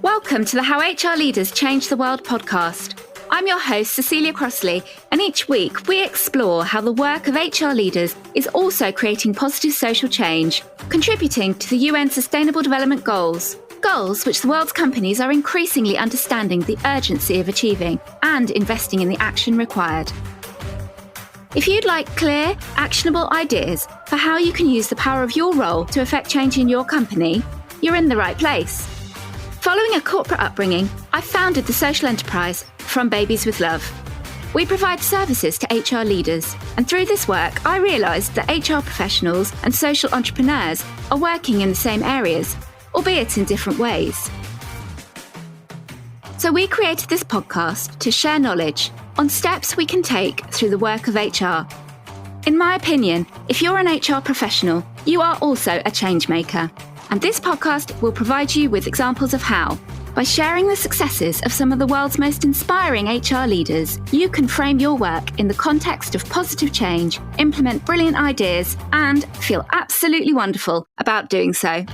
Welcome to the How HR Leaders Change the World podcast. I'm your host, Cecilia Crossley, and each week we explore how the work of HR leaders is also creating positive social change, contributing to the UN Sustainable Development Goals. Goals which the world's companies are increasingly understanding the urgency of achieving and investing in the action required. If you'd like clear, actionable ideas for how you can use the power of your role to affect change in your company, you're in the right place. Following a corporate upbringing, I founded the social enterprise From Babies with Love. We provide services to HR leaders, and through this work, I realised that HR professionals and social entrepreneurs are working in the same areas, albeit in different ways. So we created this podcast to share knowledge on steps we can take through the work of HR. In my opinion, if you're an HR professional, you are also a change maker. And this podcast will provide you with examples of how. By sharing the successes of some of the world's most inspiring HR leaders, you can frame your work in the context of positive change, implement brilliant ideas, and feel absolutely wonderful about doing so.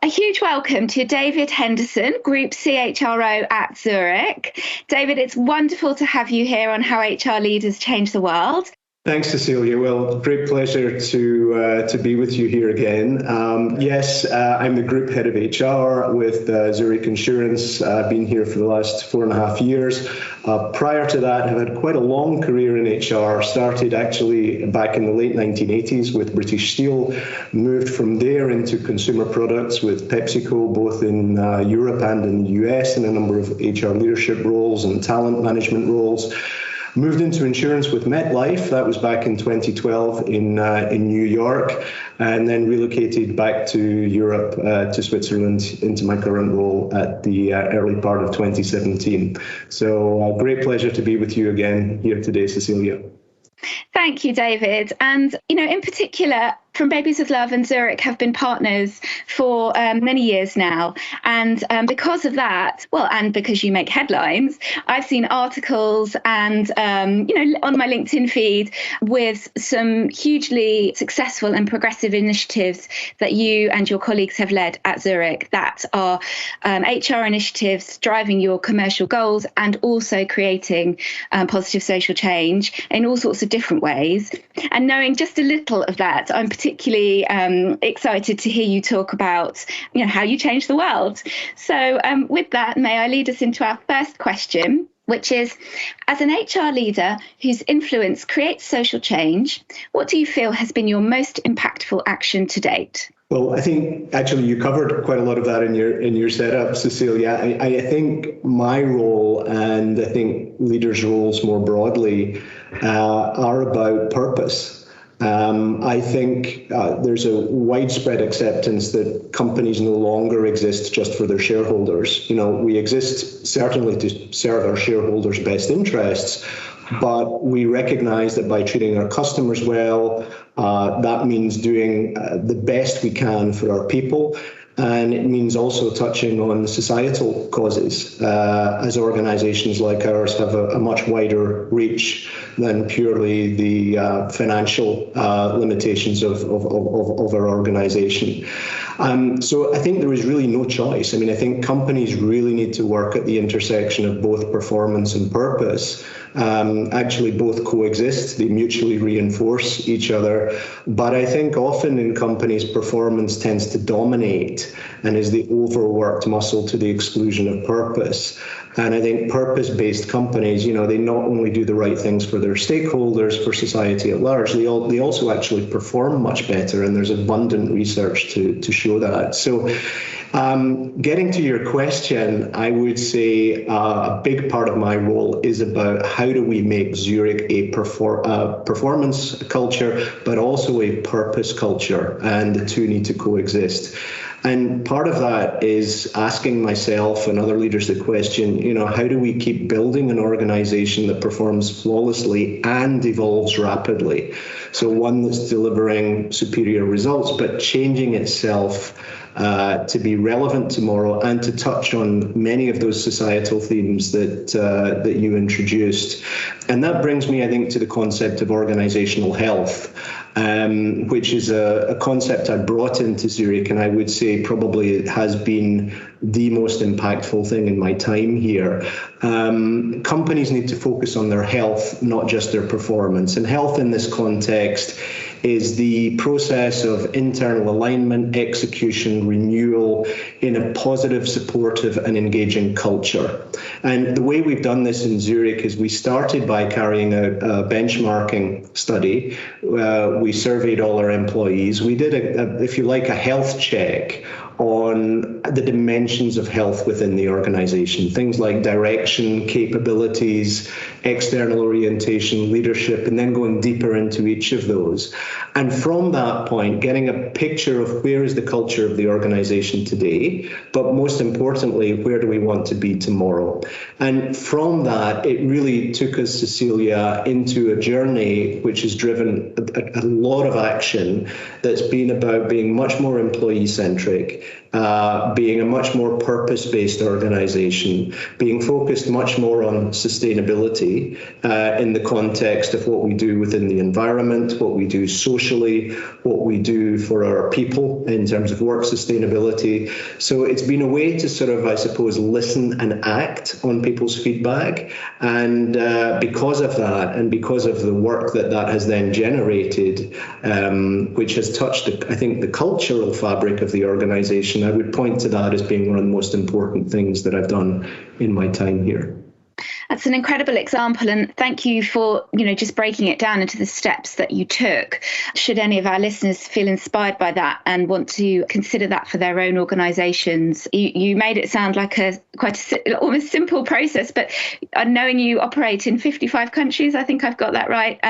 A huge welcome to David Henderson, Group CHRO at Zurich. David, it's wonderful to have you here on How HR Leaders Change the World. Thanks, Cecilia. Well, great pleasure to be with you here again. I'm the group head of HR with Zurich Insurance. I've been here for the last 4.5 years. Prior to that, I've had quite a long career in HR. Started actually back in the late 1980s with British Steel. Moved from there into consumer products with PepsiCo, both in Europe and in the US, in a number of HR leadership roles and talent management roles. Moved into insurance with MetLife. That was back in 2012 in New York, and then relocated back to Europe, to Switzerland, into my current role at the early part of 2017. So great pleasure to be with you again here today, Cecilia. Thank you, David. And, in particular, From Babies with Love and Zurich have been partners for many years now. And because of that, and because you make headlines, I've seen articles and, on my LinkedIn feed with some hugely successful and progressive initiatives that you and your colleagues have led at Zurich that are HR initiatives driving your commercial goals and also creating positive social change in all sorts of different ways. And knowing just a little of that, I'm particularly excited to hear you talk about, how you change the world. So with that, may I lead us into our first question, which is, as an HR leader whose influence creates social change, what do you feel has been your most impactful action to date? Well, I think actually you covered quite a lot of that in your setup, Cecilia. I think my role, and I think leaders' roles more broadly, are about purpose. I think there's a widespread acceptance that companies no longer exist just for their shareholders. We exist certainly to serve our shareholders' best interests, but we recognize that by treating our customers well, that means doing the best we can for our people. And it means also touching on societal causes, as organizations like ours have a much wider reach than purely the financial limitations of our organization. So I think there is really no choice. I think companies really need to work at the intersection of both performance and purpose. Actually, both coexist, they mutually reinforce each other. But I think often in companies, performance tends to dominate and is the overworked muscle to the exclusion of purpose. And I think purpose-based companies, they not only do the right things for their stakeholders, for society at large, they also actually perform much better. And there's abundant research to show that. So getting to your question, I would say a big part of my role is about how do we make Zurich a performance culture, but also a purpose culture, and the two need to coexist. And part of that is asking myself and other leaders the question, how do we keep building an organization that performs flawlessly and evolves rapidly? So one that's delivering superior results, but changing itself to be relevant tomorrow, and to touch on many of those societal themes that you introduced. And that brings me, I think, to the concept of organisational health, which is a concept I brought into Zurich, and I would say probably it has been the most impactful thing in my time here. Companies need to focus on their health, not just their performance. And health in this context is the process of internal alignment, execution, renewal in a positive, supportive and engaging culture. And the way we've done this in Zurich is we started by carrying a benchmarking study. We surveyed all our employees. We did, if you like, a health check on the dimensions of health within the organization, things like direction, capabilities, external orientation, leadership, and then going deeper into each of those. And from that point, getting a picture of where is the culture of the organization today, but most importantly, where do we want to be tomorrow? And from that, it really took us, Cecilia, into a journey which has driven a lot of action that's been about being much more employee-centric, being a much more purpose-based organization, being focused much more on sustainability in the context of what we do within the environment, what we do socially, what we do for our people in terms of work sustainability. So it's been a way to sort of, I suppose, listen and act on people's feedback. And because of that, and because of the work that has then generated, which has touched, I think, the cultural fabric of the organization, I would point to that as being one of the most important things that I've done in my time here. That's an incredible example, and thank you for, just breaking it down into the steps that you took. Should any of our listeners feel inspired by that and want to consider that for their own organisations, you made it sound like almost simple process, but knowing you operate in 55 countries, I think I've got that right.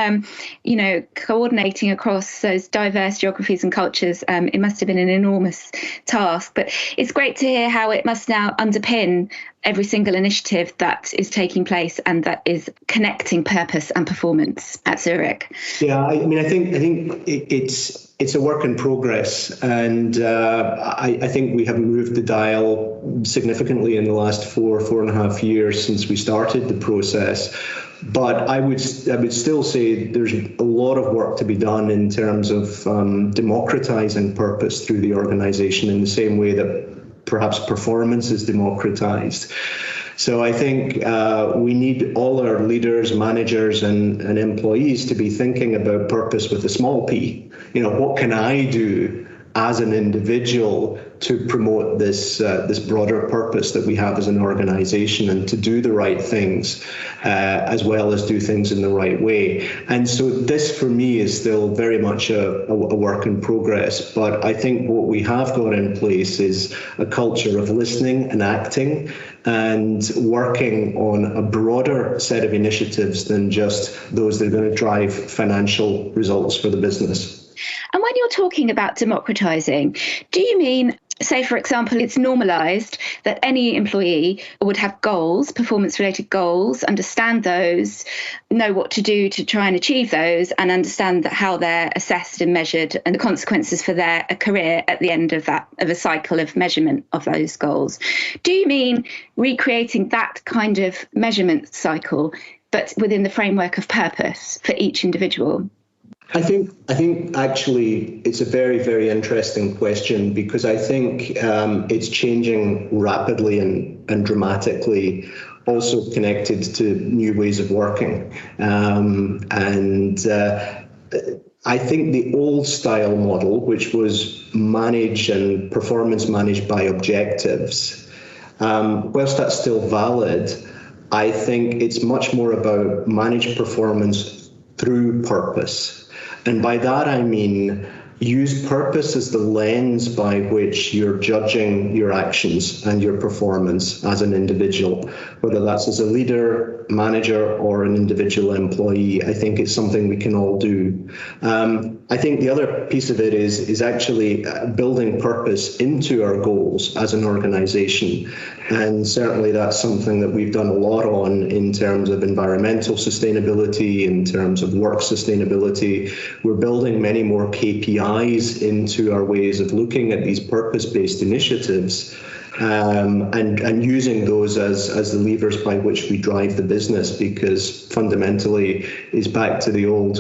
Coordinating across those diverse geographies and cultures, it must have been an enormous task. But it's great to hear how it must now underpin every single initiative that is taking place and that is connecting purpose and performance at Zurich. Yeah, I think it's a work in progress, and I think we have moved the dial significantly in the last four and a half years since we started the process. But I would still say there's a lot of work to be done in terms of democratizing purpose through the organization in the same way that perhaps performance is democratized. So I think we need all our leaders, managers, and employees to be thinking about purpose with a small p. What can I do as an individual to promote this broader purpose that we have as an organization, and to do the right things as well as do things in the right way. And so this, for me, is still very much a work in progress. But I think what we have got in place is a culture of listening and acting and working on a broader set of initiatives than just those that are going to drive financial results for the business. And when you're talking about democratizing, do you mean, say, for example, it's normalized that any employee would have goals, performance-related goals, understand those, know what to do to try and achieve those, and understand how they're assessed and measured and the consequences for their career at the end of a cycle of measurement of those goals? Do you mean recreating that kind of measurement cycle, but within the framework of purpose for each individual? I think actually it's a very, very interesting question, because I think it's changing rapidly and dramatically, also connected to new ways of working. I think the old style model, which was managed and performance managed by objectives, whilst that's still valid, I think it's much more about managed performance through purpose. And by that, I mean, use purpose as the lens by which you're judging your actions and your performance as an individual, whether that's as a leader, manager, or an individual employee. I think it's something we can all do. I think the other piece of it is actually building purpose into our goals as an organization. And certainly that's something that we've done a lot on in terms of environmental sustainability, in terms of work sustainability. We're building many more KPIs eyes into our ways of looking at these purpose-based initiatives, and using those as the levers by which we drive the business, because fundamentally is back to the old,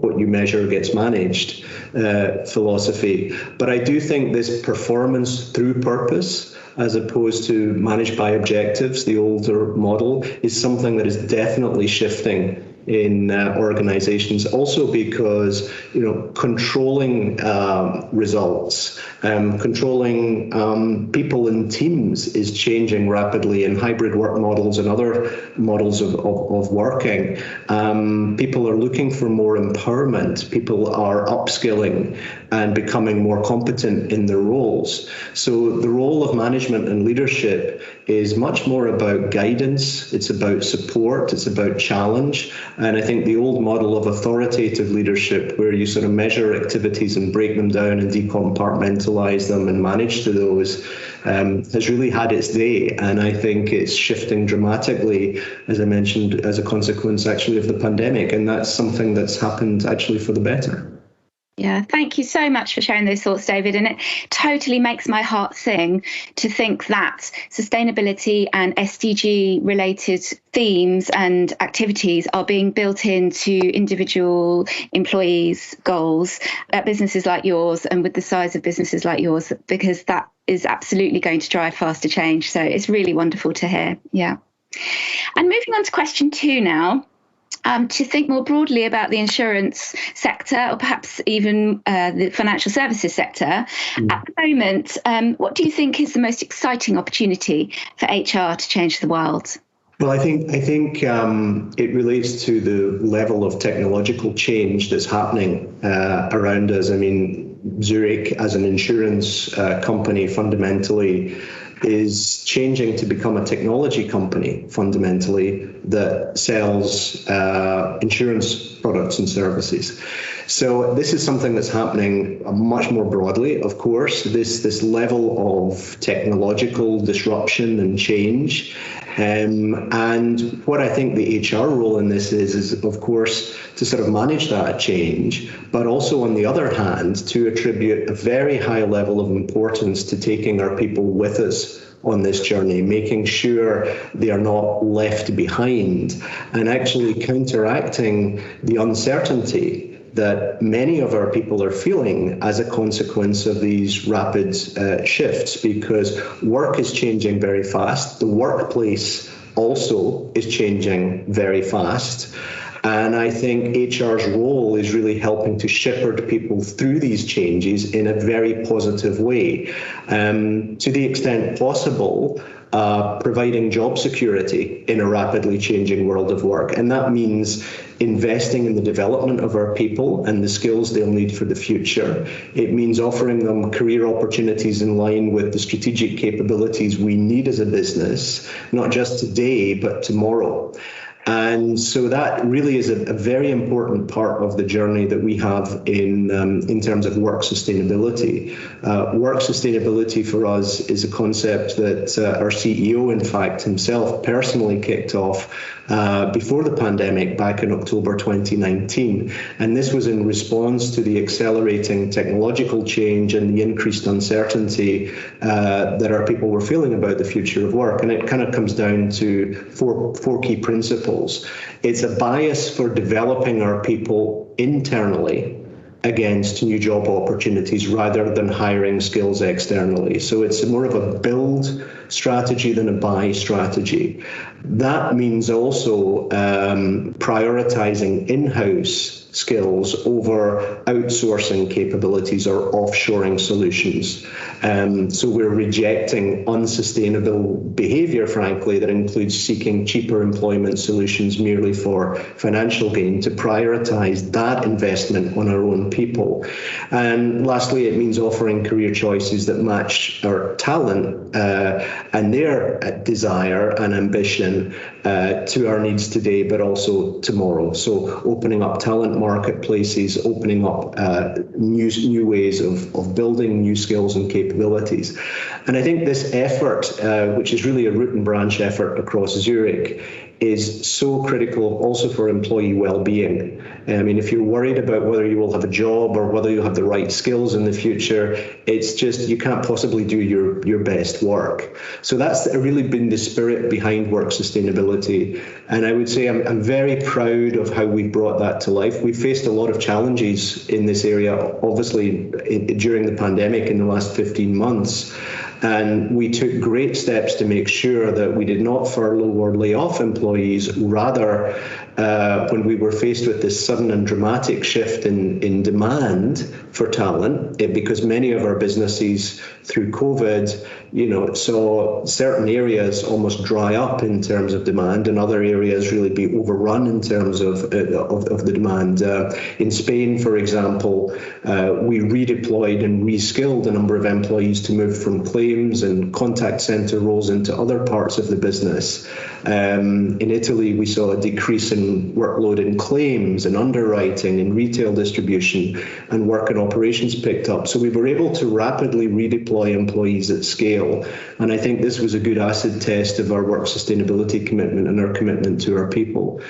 what you measure gets managed philosophy. But I do think this performance through purpose, as opposed to managed by objectives, the older model, is something that is definitely shifting in organizations, also because controlling results, controlling people in teams is changing rapidly in hybrid work models and other models of working. People are looking for more empowerment. People are upskilling and becoming more competent in their roles. So the role of management and leadership is much more about guidance. It's about support. It's about challenge. And I think the old model of authoritative leadership, where you sort of measure activities and break them down and decompartmentalize them and manage to those, has really had its day. And I think it's shifting dramatically, as I mentioned, as a consequence actually of the pandemic. And that's something that's happened actually for the better. Yeah, thank you so much for sharing those thoughts, David. And it totally makes my heart sing to think that sustainability and SDG related themes and activities are being built into individual employees' goals at businesses like yours and with the size of businesses like yours, because that is absolutely going to drive faster change. So it's really wonderful to hear. Yeah. And moving on to question 2 now. To think more broadly about the insurance sector, or perhaps even the financial services sector. At the moment, what do you think is the most exciting opportunity for HR to change the world? Well, I think it relates to the level of technological change that's happening around us. I mean, Zurich as an insurance company fundamentally is changing to become a technology company, fundamentally, that sells insurance products and services. So this is something that's happening much more broadly, of course, this level of technological disruption and change. And what I think the HR role in this is of course, to sort of manage that change, but also on the other hand, to attribute a very high level of importance to taking our people with us on this journey, making sure they are not left behind, and actually counteracting the uncertainty that many of our people are feeling as a consequence of these rapid shifts, because work is changing very fast. The workplace also is changing very fast. And I think HR's role is really helping to shepherd people through these changes in a very positive way. To the extent possible, providing job security in a rapidly changing world of work. And that means investing in the development of our people and the skills they'll need for the future. It means offering them career opportunities in line with the strategic capabilities we need as a business, not just today, but tomorrow. And so that really is a very important part of the journey that we have in terms of work sustainability. Work sustainability for us is a concept that our CEO, in fact, himself personally kicked off before the pandemic back in October 2019. And this was in response to the accelerating technological change and the increased uncertainty that our people were feeling about the future of work. And it kind of comes down to four key principles. It's a bias for developing our people internally against new job opportunities rather than hiring skills externally. So it's more of a build strategy than a buy strategy. That means also prioritizing in-house skills over outsourcing capabilities or offshoring solutions. So we're rejecting unsustainable behavior, frankly, that includes seeking cheaper employment solutions merely for financial gain, to prioritize that investment on our own people. And lastly, it means offering career choices that match our talent and their desire and ambition to our needs today, but also tomorrow. So opening up talent marketplaces, opening up new ways of building new skills and capabilities. And I think this effort, which is really a root and branch effort across Zurich, is so critical also for employee well-being. I mean, if you're worried about whether you will have a job or whether you'll have the right skills in the future, it's just, you can't possibly do your best work. So that's really been the spirit behind work sustainability. And I would say I'm very proud of how we brought that to life. We faced a lot of challenges in this area, obviously, during the pandemic in the last 15 months. And we took great steps to make sure that we did not furlough or lay off employees. Rather, when we were faced with this sudden and dramatic shift in demand for talent, because many of our businesses through COVID, saw certain areas almost dry up in terms of demand and other areas really be overrun in terms of the demand. In Spain, for example, we redeployed and reskilled a number of employees to move from claims and contact center roles into other parts of the business. In Italy, we saw a decrease in workload in claims and underwriting and retail distribution, and work and operations picked up. So we were able to rapidly redeploy employees at scale. And I think this was a good acid test of our work sustainability commitment and our commitment to our people.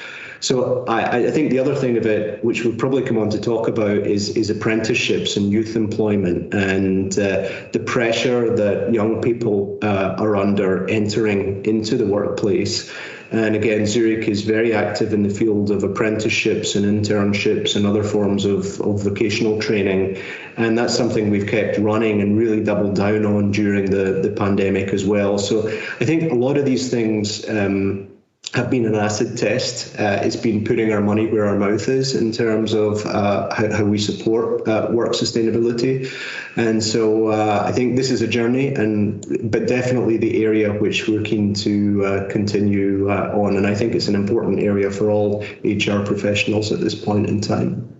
So I think the other thing of it, which we'll probably come on to talk about, is apprenticeships and youth employment and the pressure that young people are under entering into the workplace. And again, Zurich is very active in the field of apprenticeships and internships and other forms of vocational training. And that's something we've kept running and really doubled down on during the pandemic as well. So I think a lot of these things have been an acid test. It's been putting our money where our mouth is in terms of how we support work sustainability. And so I think this is a journey, but definitely the area which we're keen to continue on. And I think it's an important area for all HR professionals at this point in time.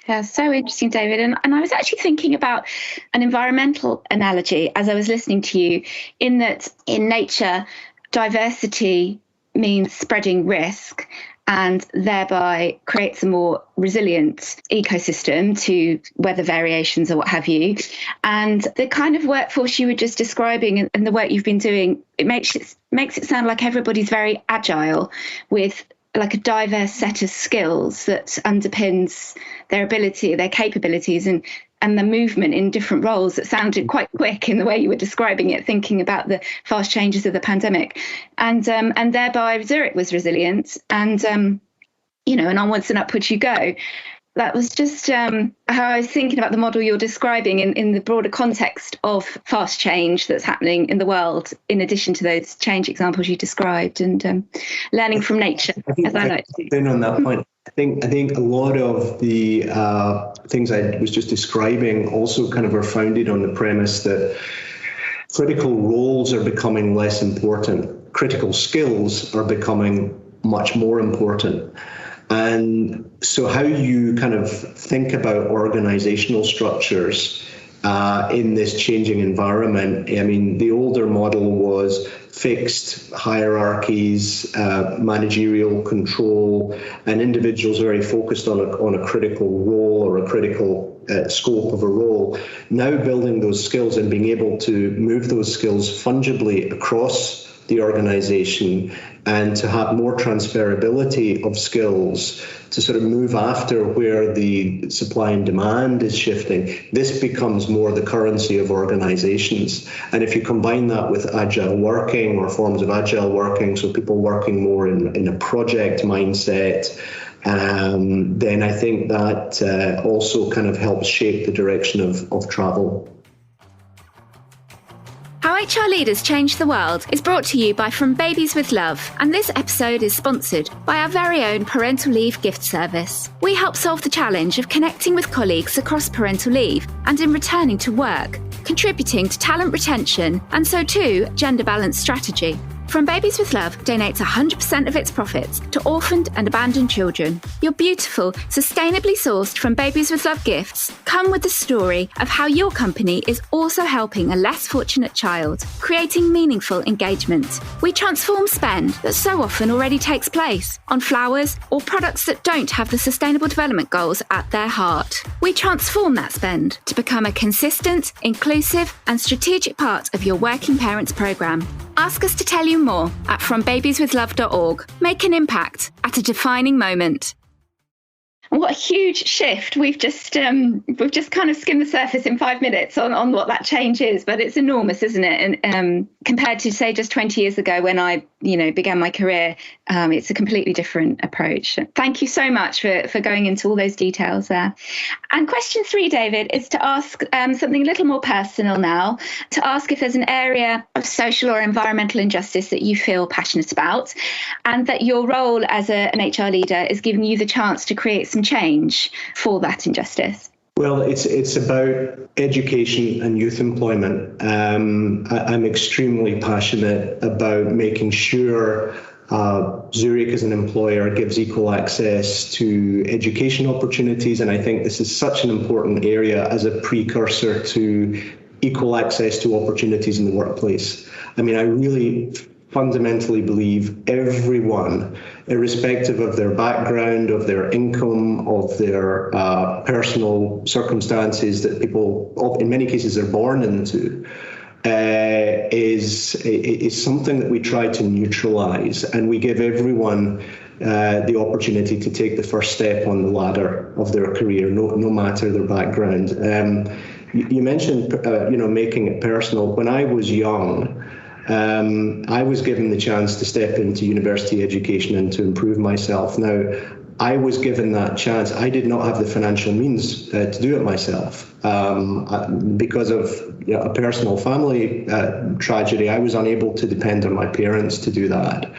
Yeah, so interesting, David. And I was actually thinking about an environmental analogy as I was listening to you, in that in nature, diversity means spreading risk and thereby creates a more resilient ecosystem to weather variations or what have you. And the kind of workforce you were just describing and the work you've been doing, it makes it sound like everybody's very agile with like a diverse set of skills that underpins their ability, their capabilities and the movement in different roles. That sounded quite quick in the way you were describing it, thinking about the fast changes of the pandemic. And thereby Zurich was resilient and onwards and upwards you go. That was just how I was thinking about the model you're describing in the broader context of fast change that's happening in the world, in addition to those change examples you described, and learning from nature, as I like to do. On that point, I think a lot of the things I was just describing also kind of are founded on the premise that critical roles are becoming less important. Critical skills are becoming much more important. And so how you kind of think about organizational structures in this changing environment, I mean, the older model was fixed hierarchies, managerial control, and individuals very focused on a critical role or a critical scope of a role. Now building those skills and being able to move those skills fungibly across the organization and to have more transferability of skills to sort of move after where the supply and demand is shifting. This becomes more the currency of organizations. And if you combine that with agile working or forms of agile working, so people working more in a project mindset, then I think that also kind of helps shape the direction of travel. How HR Leaders Change the World is brought to you by From Babies with Love, and this episode is sponsored by our very own parental leave gift service. We help solve the challenge of connecting with colleagues across parental leave and in returning to work, contributing to talent retention and so too gender balanced strategy. From Babies with Love donates 100% of its profits to orphaned and abandoned children. Your beautiful, sustainably sourced From Babies with Love gifts come with the story of how your company is also helping a less fortunate child, creating meaningful engagement. We transform spend that so often already takes place on flowers or products that don't have the Sustainable Development Goals at their heart. We transform that spend to become a consistent, inclusive and strategic part of your working parents programme. Ask us to tell you more at frombabieswithlove.org. Make an impact at a defining moment. What a huge shift. We've just kind of skimmed the surface in 5 minutes on what that change is, but it's enormous, isn't it? And compared to, say, just 20 years ago when I began my career, it's a completely different approach. Thank you so much for going into all those details there. And question 3, David, is to ask something a little more personal now, to ask if there's an area of social or environmental injustice that you feel passionate about, and that your role as an HR leader is giving you the chance to create some change for that injustice. Well, it's about education and youth employment. I'm extremely passionate about making sure Zurich as an employer gives equal access to education opportunities, and I think this is such an important area as a precursor to equal access to opportunities in the workplace. I mean, I really fundamentally believe everyone, irrespective of their background, of their income, of their personal circumstances that people, in many cases, are born into, is something that we try to neutralize, and we give everyone the opportunity to take the first step on the ladder of their career, no matter their background. You mentioned, making it personal. When I was young, I was given the chance to step into university education and to improve myself. Now, I was given that chance. I did not have the financial means to do it myself. Because of a personal family tragedy, I was unable to depend on my parents to do that.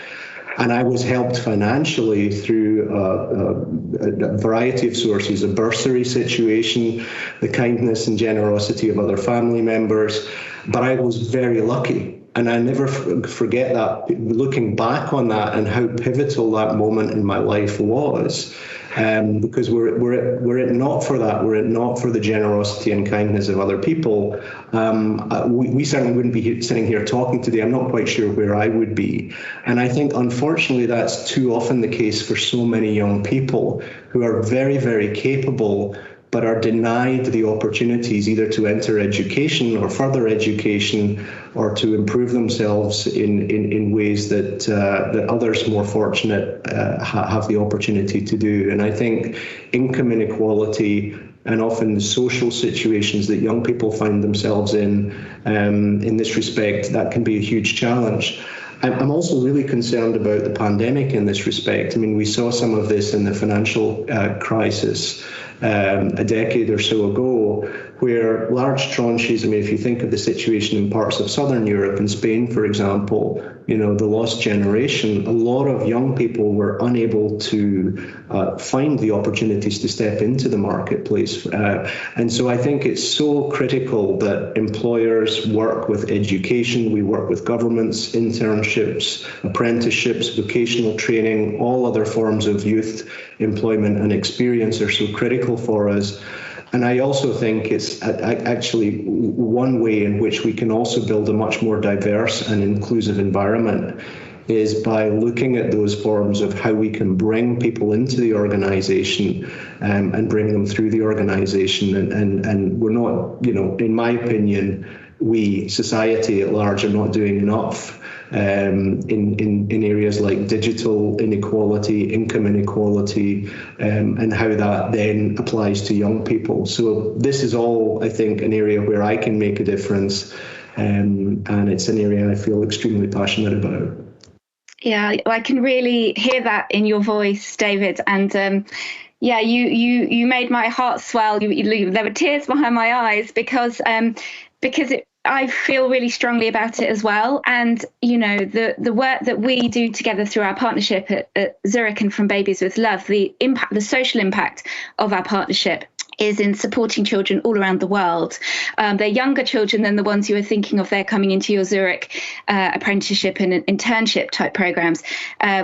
And I was helped financially through a variety of sources, a bursary situation, the kindness and generosity of other family members. But I was very lucky. And I never forget that, looking back on that and how pivotal that moment in my life was. Because were it not for that, were it not for the generosity and kindness of other people, we certainly wouldn't be sitting here talking today. I'm not quite sure where I would be. And I think, unfortunately, that's too often the case for so many young people who are very, very capable, but are denied the opportunities either to enter education or further education, or to improve themselves in ways that others more fortunate have the opportunity to do. And I think income inequality and often the social situations that young people find themselves in this respect, that can be a huge challenge. I'm also really concerned about the pandemic in this respect. I mean, we saw some of this in the financial crisis a decade or so ago, where large tranches, I mean, if you think of the situation in parts of Southern Europe and Spain, for example, the lost generation, a lot of young people were unable to find the opportunities to step into the marketplace. And so I think it's so critical that employers work with education, we work with governments, internships, apprenticeships, vocational training, all other forms of youth employment and experience are so critical for us. And I also think it's actually one way in which we can also build a much more diverse and inclusive environment is by looking at those forms of how we can bring people into the organisation and bring them through the organisation. And we're not, in my opinion, we, society at large, are not doing enough in areas like digital inequality, income inequality, and how that then applies to young people. So this is all, I think, an area where I can make a difference, and it's an area I feel extremely passionate about. Yeah, I can really hear that in your voice, David, and you made my heart swell. There were tears behind my eyes because I feel really strongly about it as well. And, the work that we do together through our partnership at Zurich and From Babies with Love, the social impact of our partnership is in supporting children all around the world. They're younger children than the ones you were thinking of. They're coming into your Zurich apprenticeship and internship type programs.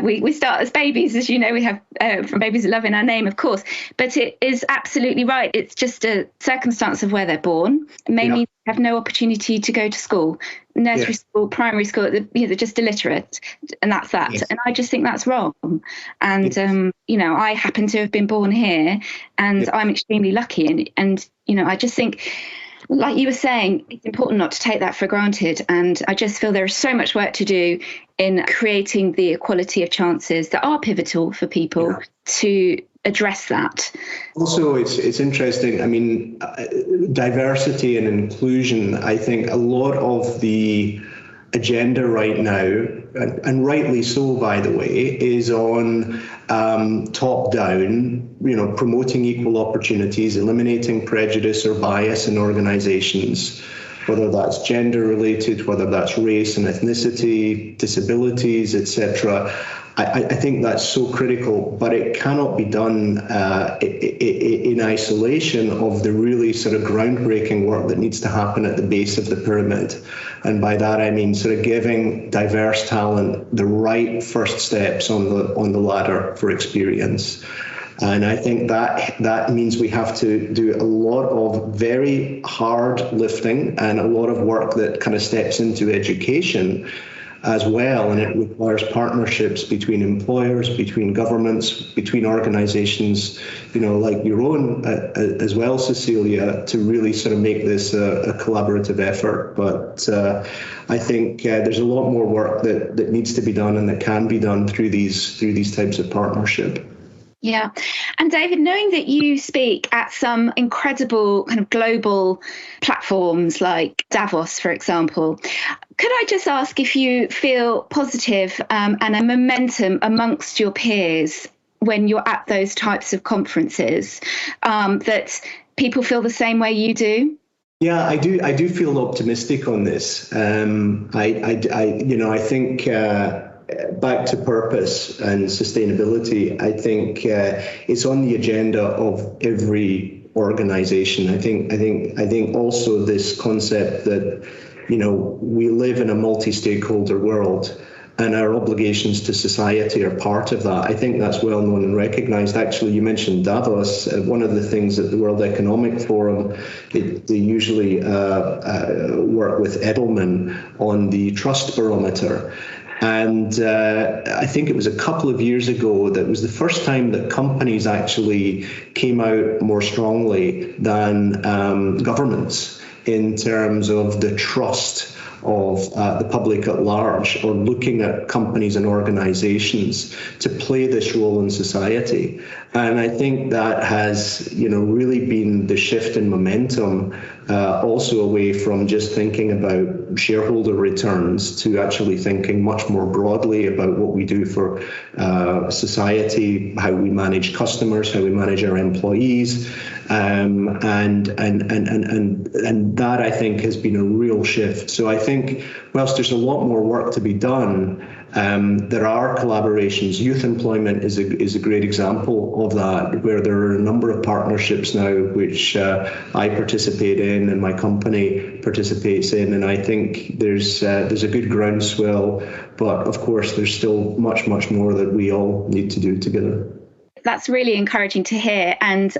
We start as babies, as you know, we have From Babies with Love in our name, of course, but it is absolutely right. It's just a circumstance of where they're born. Maybe have no opportunity to go to school, nursery school, primary school, they're just illiterate, and that's that. Yes. And I just think that's wrong. And, I happen to have been born here, and I'm extremely lucky. And I just think like you were saying, it's important not to take that for granted. And I just feel there is so much work to do in creating the equality of chances that are pivotal for people to address that. Also, it's interesting. I mean, diversity and inclusion, I think a lot of the agenda right now, and rightly so, by the way, is on top down, promoting equal opportunities, eliminating prejudice or bias in organizations, whether that's gender related, whether that's race and ethnicity, disabilities, etc. I think that's so critical, but it cannot be done in isolation of the really sort of groundbreaking work that needs to happen at the base of the pyramid. And by that I mean sort of giving diverse talent the right first steps on the ladder for experience. And I think that means we have to do a lot of very hard lifting and a lot of work that kind of steps into education as well, and it requires partnerships between employers, between governments, between organisations, like your own as well, Cecilia, to really sort of make this a collaborative effort. But I think there's a lot more work that needs to be done and that can be done through these types of partnership. Yeah. And David, knowing that you speak at some incredible kind of global platforms like Davos, for example, could I just ask if you feel positive and a momentum amongst your peers when you're at those types of conferences, that people feel the same way you do? Yeah, I do feel optimistic on this. I think back to purpose and sustainability, I think it's on the agenda of every organization. I think also this concept that we live in a multi-stakeholder world and our obligations to society are part of that. I think that's well known and recognized. Actually, you mentioned Davos. One of the things that the World Economic Forum, they usually work with Edelman on the trust barometer. And I think it was a couple of years ago that was the first time that companies actually came out more strongly than governments in terms of the trust of the public at large, or looking at companies and organizations to play this role in society. And I think that has, really been the shift in momentum, also away from just thinking about shareholder returns to actually thinking much more broadly about what we do for society, how we manage customers, how we manage our employees. And that, I think, has been a real shift. So I think whilst there's a lot more work to be done, there are collaborations. Youth employment is a great example of that, where there are a number of partnerships now which I participate in and my company participates in, and I think there's a good groundswell, but of course there's still much more that we all need to do together. That's really encouraging to hear, and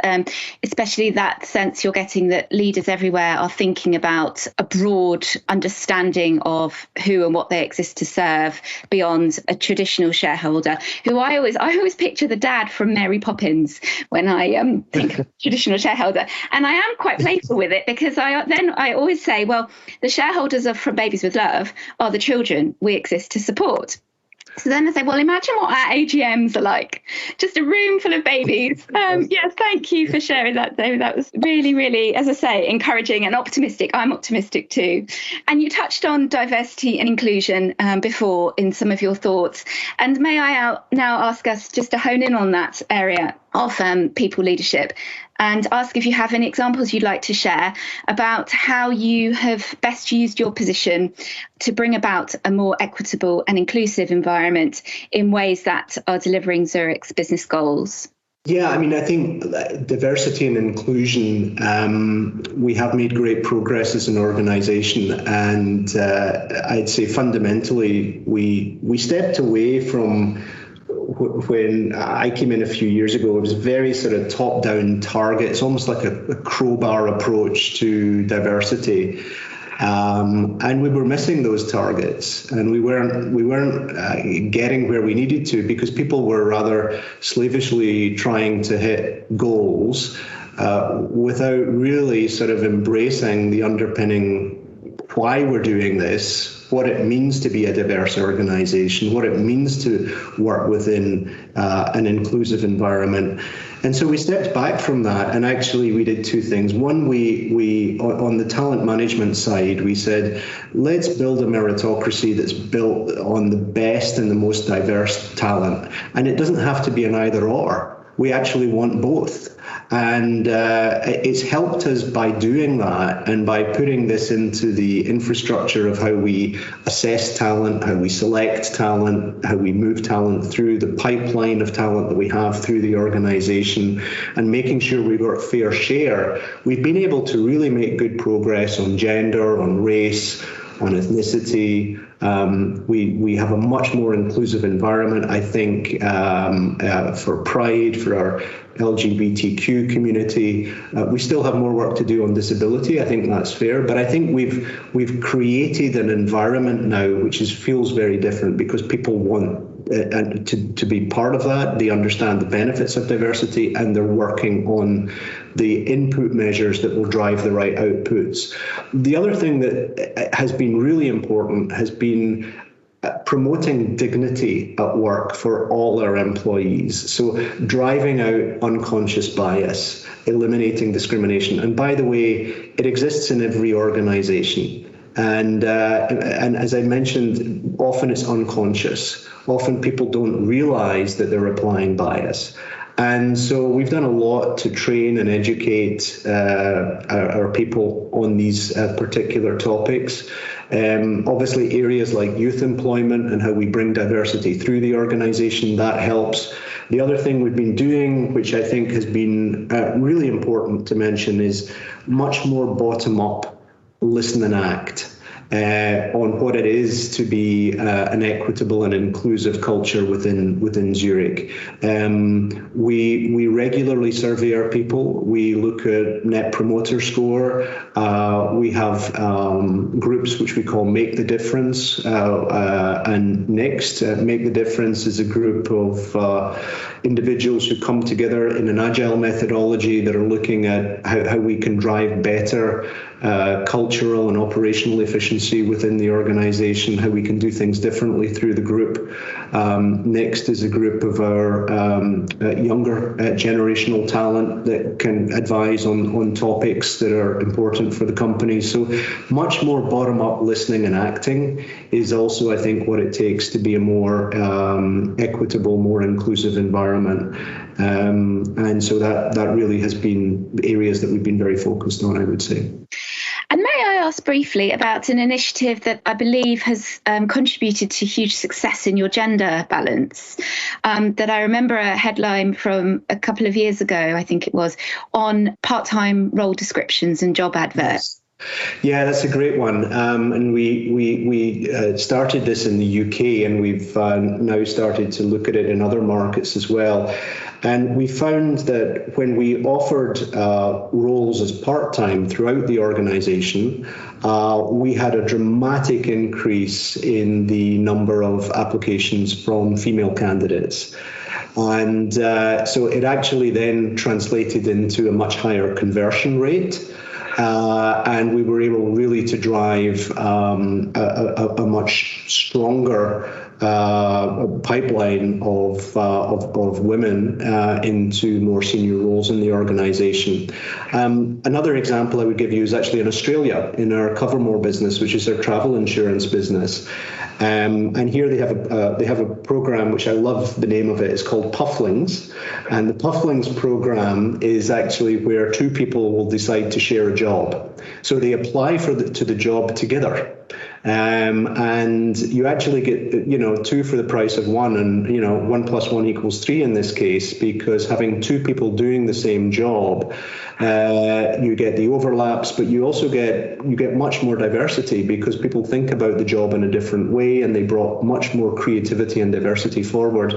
especially that sense you're getting that leaders everywhere are thinking about a broad understanding of who and what they exist to serve beyond a traditional shareholder, who I always picture the dad from Mary Poppins when I think of traditional shareholder. And I am quite playful with it, because I always say, well, the shareholders from Babies with Love are the children we exist to support. So then I say, well, imagine what our AGMs are like. Just a room full of babies. Yes, thank you for sharing that, David. That was really, really, as I say, encouraging and optimistic. I'm optimistic too. And you touched on diversity and inclusion before in some of your thoughts. And may I now ask us just to hone in on that area of people leadership, and ask if you have any examples you'd like to share about how you have best used your position to bring about a more equitable and inclusive environment in ways that are delivering Zurich's business goals. Yeah, I mean, I think diversity and inclusion, we have made great progress as an organisation, and I'd say fundamentally we stepped away from, when I came in a few years ago, it was very sort of top-down targets, almost like a crowbar approach to diversity. And we were missing those targets, and we weren't getting where we needed to, because people were rather slavishly trying to hit goals without really sort of embracing the underpinning why we're doing this, what it means to be a diverse organisation, what it means to work within an inclusive environment. And so we stepped back from that, and actually we did two things. One, we on the talent management side, we said, let's build a meritocracy that's built on the best and the most diverse talent. And it doesn't have to be an either or. We actually want both. And it's helped us by doing that and by putting this into the infrastructure of how we assess talent, how we select talent, how we move talent through the pipeline of talent that we have through the organisation, and making sure we've got a fair share. We've been able to really make good progress on gender, on race, on ethnicity. We have a much more inclusive environment, I think, for Pride, for our LGBTQ community. We still have more work to do on disability. I think that's fair, but I think we've created an environment now which feels very different because people want to be part of that. They understand the benefits of diversity, and they're working on the input measures that will drive the right outputs. The other thing that has been really important has been promoting dignity at work for all our employees. So driving out unconscious bias, eliminating discrimination. And by the way, it exists in every organisation. And as I mentioned, often it's unconscious. Often people don't realise that they're applying bias. And so we've done a lot to train and educate our people on these particular topics. Obviously, areas like youth employment and how we bring diversity through the organisation, that helps. The other thing we've been doing, which I think has been really important to mention, is much more bottom-up listen and act. On what it is to be an equitable and inclusive culture within Zurich. We regularly survey our people. We look at Net Promoter Score. We have groups which we call Make the Difference. And next, Make the Difference is a group of individuals who come together in an agile methodology that are looking at how we can drive better cultural and operational efficiency within the organisation, how we can do things differently through the group. Next is a group of our younger generational talent that can advise on topics that are important for the company. So much more bottom-up listening and acting is also, I think, what it takes to be a more equitable, more inclusive environment. And so that really has been areas that we've been very focused on, I would say. And may I ask briefly about an initiative that I believe has contributed to huge success in your gender balance, that I remember a headline from a couple of years ago, I think it was, on part-time role descriptions and job adverts. Yeah, that's a great one. And we started this in the UK, and we've now started to look at it in other markets as well. And we found that when we offered roles as part-time throughout the organisation, we had a dramatic increase in the number of applications from female candidates. And so it actually then translated into a much higher conversion rate. And we were able really to drive a much stronger pipeline of women into more senior roles in the organisation. Another example I would give you is actually in Australia, in our Covermore business, which is our travel insurance business. And here they have a program which I love the name of it. It's called Pufflings, and the Pufflings program is actually where two people will decide to share a job. So they apply to the job together. And you actually get, two for the price of one, and 1 + 1 = 3 in this case, because having two people doing the same job, you get the overlaps, but you also get much more diversity because people think about the job in a different way, and they brought much more creativity and diversity forward.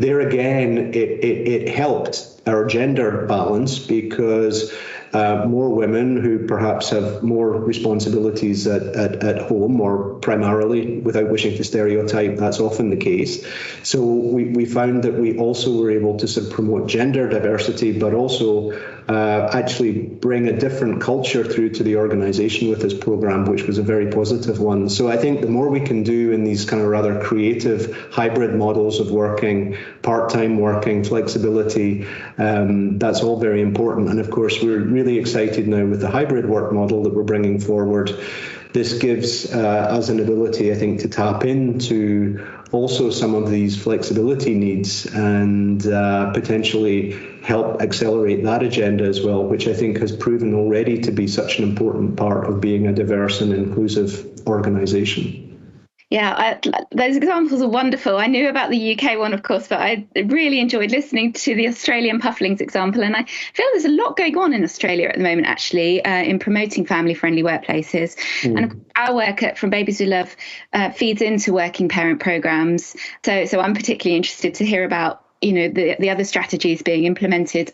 There again, it helped our gender balance because more women who perhaps have more responsibilities at home, or primarily, without wishing to stereotype, that's often the case. So we found that we also were able to sort of promote gender diversity, but also actually bring a different culture through to the organisation with this programme, which was a very positive one. So I think the more we can do in these kind of rather creative hybrid models of working, part-time working, flexibility, that's all very important. And of course, we're really excited now with the hybrid work model that we're bringing forward. This gives us an ability, I think, to tap into also some of these flexibility needs and potentially help accelerate that agenda as well, which I think has proven already to be such an important part of being a diverse and inclusive organisation. Yeah, those examples are wonderful. I knew about the UK one, of course, but I really enjoyed listening to the Australian Pufflings example. And I feel there's a lot going on in Australia at the moment, actually, in promoting family-friendly workplaces. And our work From Babies We Love feeds into working parent programmes. So I'm particularly interested to hear about, the other strategies being implemented.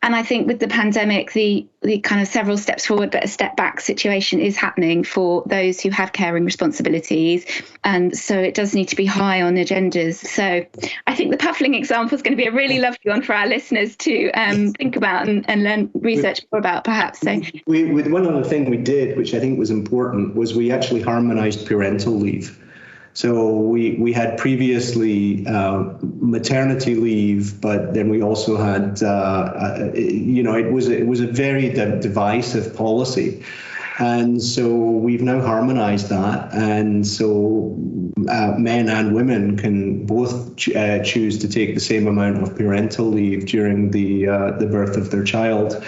And I think with the pandemic, the kind of several steps forward but a step back situation is happening for those who have caring responsibilities. And so it does need to be high on agendas. So I think the Puffling example is going to be a really lovely one for our listeners to think about and learn, research more about, perhaps. So one other thing we did, which I think was important, was we actually harmonised parental leave. So we had previously maternity leave, but then we also had, it was a very divisive policy. And so we've now harmonised that. And so men and women can both choose to take the same amount of parental leave during the birth of their child.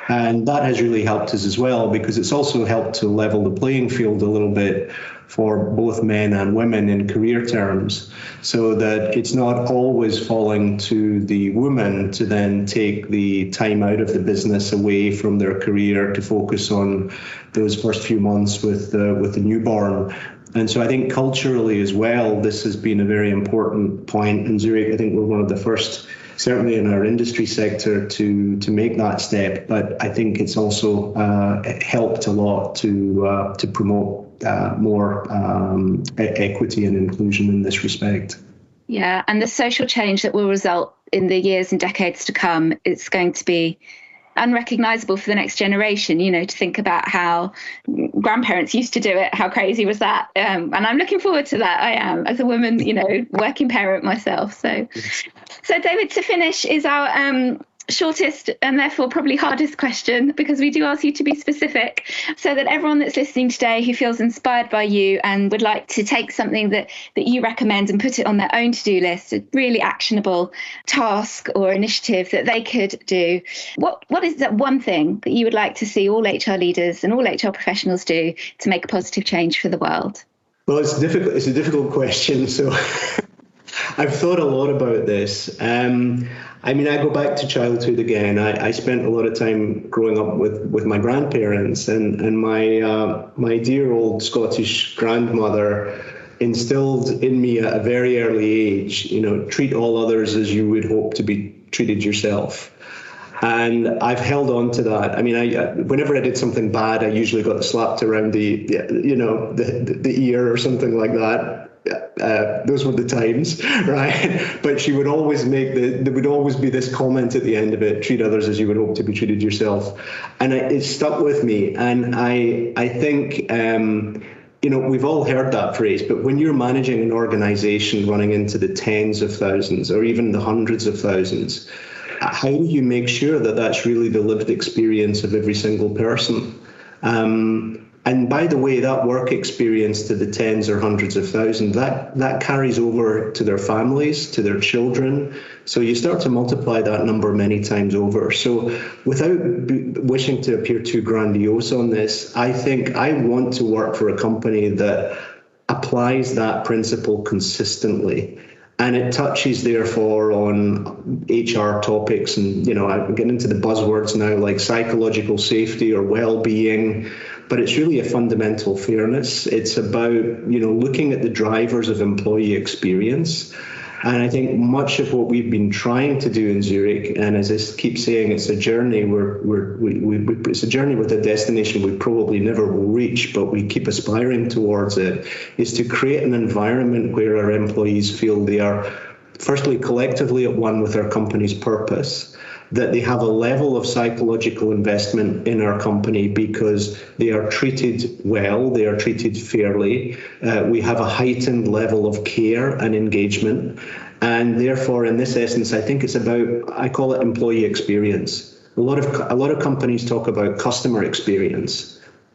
And that has really helped us as well, because it's also helped to level the playing field a little bit for both men and women in career terms, so that it's not always falling to the woman to then take the time out of the business away from their career to focus on those first few months with the newborn. And so I think culturally as well, this has been a very important point. In Zurich, I think we're one of the first, certainly in our industry sector, to make that step. But I think it's also helped a lot to promote more equity and inclusion in this respect. Yeah, and the social change that will result in the years and decades to come, it's going to be unrecognisable for the next generation, to think about how grandparents used to do it. How crazy was that? And I'm looking forward to that. I am, as a woman, working parent myself. So David, to finish is our shortest and therefore probably hardest question, because we do ask you to be specific, so that everyone that's listening today who feels inspired by you and would like to take something that you recommend and put it on their own to-do list, a really actionable task or initiative that they could do, what is that one thing that you would like to see all HR leaders and all HR professionals do to make a positive change for the world? Well, it's difficult. It's a difficult question. So I've thought a lot about this. I go back to childhood again. I spent a lot of time growing up with my grandparents, and my dear old Scottish grandmother instilled in me at a very early age, treat all others as you would hope to be treated yourself. And I've held on to that. Whenever I did something bad, I usually got slapped around the ear or something like that. Those were the times, right? But she would always there would always be this comment at the end of it: treat others as you would hope to be treated yourself. And it stuck with me. And I think, we've all heard that phrase, but when you're managing an organization running into the tens of thousands or even the hundreds of thousands, how do you make sure that that's really the lived experience of every single person? And by the way, that work experience to the tens or hundreds of thousands, that carries over to their families, to their children. So you start to multiply that number many times over. So without wishing to appear too grandiose on this, I think I want to work for a company that applies that principle consistently. And it touches, therefore, on HR topics. And, I'm getting into the buzzwords now, like psychological safety or well-being. But it's really a fundamental fairness. It's about, looking at the drivers of employee experience And I think much of what we've been trying to do in Zurich, and as I keep saying, it's a journey. It's a journey with a destination we probably never will reach, but we keep aspiring towards it, is to create an environment where our employees feel they are, firstly, collectively at one with our company's purpose, that they have a level of psychological investment in our company because they are treated well, they are treated fairly. We have a heightened level of care and engagement. And therefore, in this essence, I think it's about, I call it employee experience. A lot of companies talk about customer experience,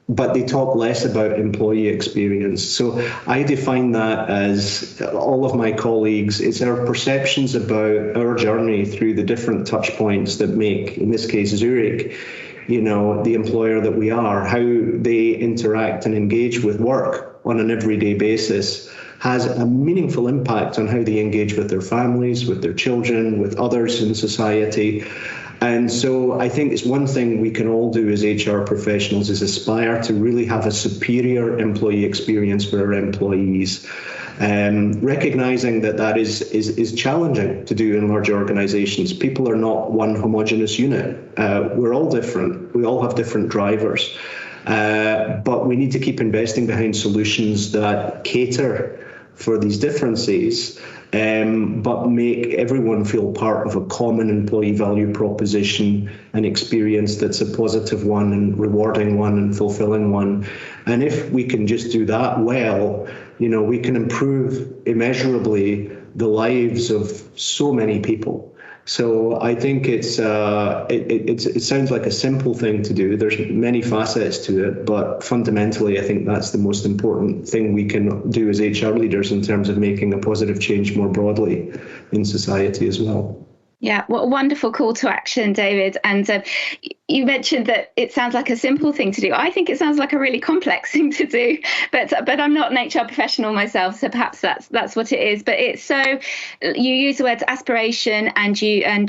but they talk less about employee experience. So I define that as, all of my colleagues, it's our perceptions about our journey through the different touch points that make, in this case, Zurich, the employer that we are, how they interact and engage with work on an everyday basis has a meaningful impact on how they engage with their families, with their children, with others in society. And so I think it's one thing we can all do as HR professionals is aspire to really have a superior employee experience for our employees. Recognizing that is challenging to do in large organizations. People are not one homogeneous unit. We're all different. We all have different drivers. But we need to keep investing behind solutions that cater for these differences, but make everyone feel part of a common employee value proposition, an experience that's a positive one and rewarding one and fulfilling one. And if we can just do that well, we can improve immeasurably the lives of so many people. So I think it sounds like a simple thing to do. There's many facets to it, but fundamentally, I think that's the most important thing we can do as HR leaders in terms of making a positive change more broadly in society as well. Yeah, what a wonderful call to action, David. And you mentioned that it sounds like a simple thing to do. I think it sounds like a really complex thing to do, but I'm not an HR professional myself, so perhaps that's what it is. But it's so, you use the words aspiration and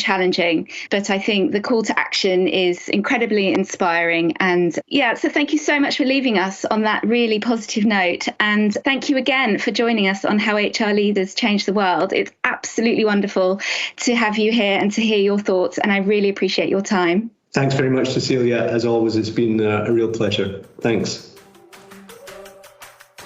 challenging, but I think the call to action is incredibly inspiring. And yeah, so thank you so much for leaving us on that really positive note. And thank you again for joining us on How HR Leaders Change the World. It's absolutely wonderful to have you here and to hear your thoughts, and I really appreciate your time. Thanks very much, Cecilia. As always, it's been a real pleasure. Thanks.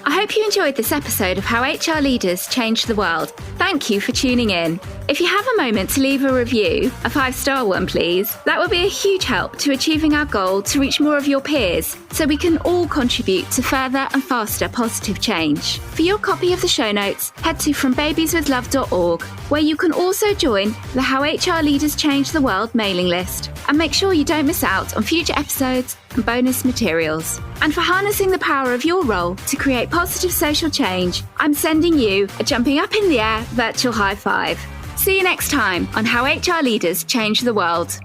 I hope you enjoyed this episode of How HR Leaders Change the World. Thank you for tuning in. If you have a moment to leave a review, a 5-star one please, that would be a huge help to achieving our goal to reach more of your peers, so we can all contribute to further and faster positive change. For your copy of the show notes, head to frombabieswithlove.org, where you can also join the How HR Leaders Change the World mailing list, and make sure you don't miss out on future episodes and bonus materials. And for harnessing the power of your role to create positive social change, I'm sending you a jumping up in the air virtual high five. See you next time on How HR Leaders Change the World.